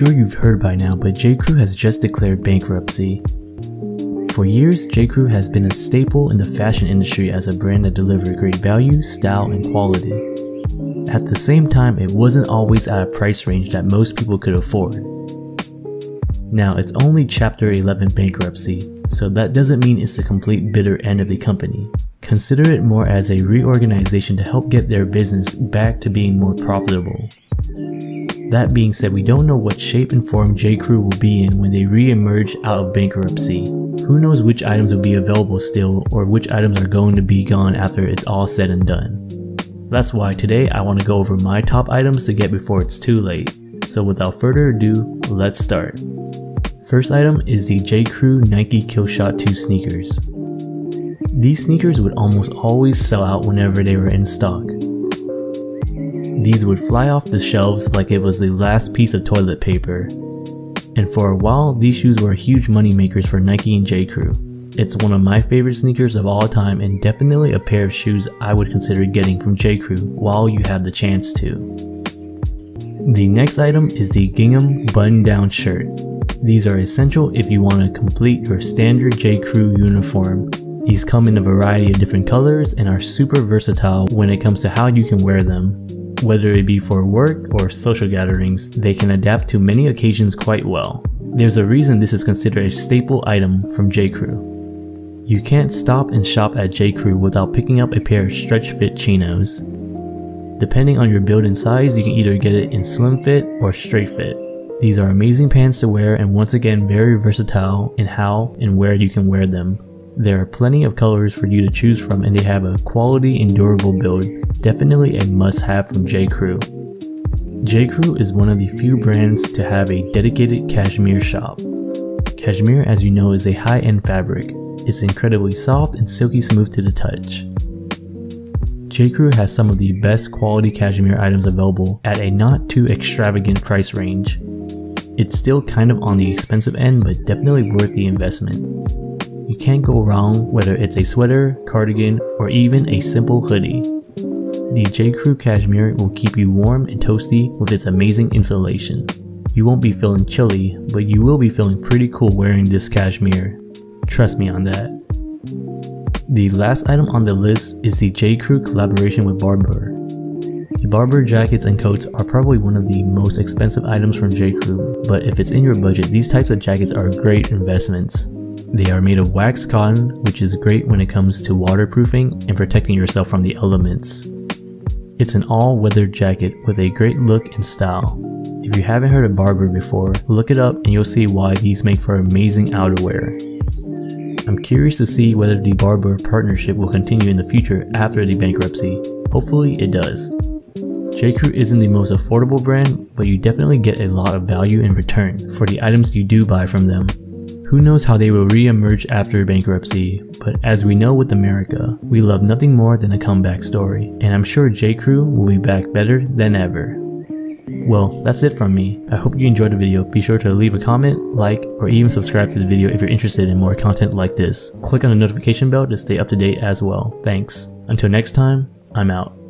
sure you've heard by now, but J.CREW has just declared bankruptcy. For years, J.CREW has been a staple in the fashion industry as a brand that delivered great value, style, and quality. At the same time, it wasn't always at a price range that most people could afford. Now, it's only Chapter 11 bankruptcy, so that doesn't mean it's the complete bitter end of the company. Consider it more as a reorganization to help get their business back to being more profitable. That being said, we don't know what shape and form J.CREW will be in when they re-emerge out of bankruptcy. Who knows which items will be available still, or which items are going to be gone after it's all said and done. That's why today I want to go over my top items to get before it's too late. So without further ado, let's start. First item is the J.CREW Nike KILLSHOT 2 sneakers. These sneakers would almost always sell out whenever they were in stock. These would fly off the shelves like it was the last piece of toilet paper. And for a while, these shoes were huge money makers for Nike and J.CREW. It's one of my favorite sneakers of all time and definitely a pair of shoes I would consider getting from J.CREW while you have the chance to. The next item is the Gingham button-down shirt. These are essential if you want to complete your standard J.CREW uniform. These come in a variety of different colors and are super versatile when it comes to how you can wear them. Whether it be for work or social gatherings, they can adapt to many occasions quite well. There's a reason this is considered a staple item from J.CREW. You can't stop and shop at J.CREW without picking up a pair of stretch fit chinos. Depending on your build and size, you can either get it in slim fit or straight fit. These are amazing pants to wear and once again very versatile in how and where you can wear them. There are plenty of colors for you to choose from and they have a quality and durable build. Definitely a must-have from J.CREW. J.CREW is one of the few brands to have a dedicated cashmere shop. Cashmere, as you know, is a high-end fabric. It's incredibly soft and silky smooth to the touch. J.CREW has some of the best quality cashmere items available at a not too extravagant price range. It's still kind of on the expensive end, but definitely worth the investment. You can't go wrong whether it's a sweater, cardigan, or even a simple hoodie. The J.CREW cashmere will keep you warm and toasty with its amazing insulation. You won't be feeling chilly, but you will be feeling pretty cool wearing this cashmere. Trust me on that. The last item on the list is the J.CREW collaboration with BARBOUR. The BARBOUR jackets and coats are probably one of the most expensive items from J.CREW, but if it's in your budget, these types of jackets are great investments. They are made of waxed cotton, which is great when it comes to waterproofing and protecting yourself from the elements. It's an all-weather jacket with a great look and style. If you haven't heard of BARBOUR before, look it up and you'll see why these make for amazing outerwear. I'm curious to see whether the BARBOUR partnership will continue in the future after the bankruptcy. Hopefully it does. J.CREW isn't the most affordable brand, but you definitely get a lot of value in return for the items you do buy from them. Who knows how they will re-emerge after bankruptcy, but as we know with America, we love nothing more than a comeback story, and I'm sure J.CREW will be back better than ever. Well, that's it from me. I hope you enjoyed the video. Be sure to leave a comment, like, or even subscribe to the video if you're interested in more content like this. Click on the notification bell to stay up to date as well. Thanks. Until next time, I'm out.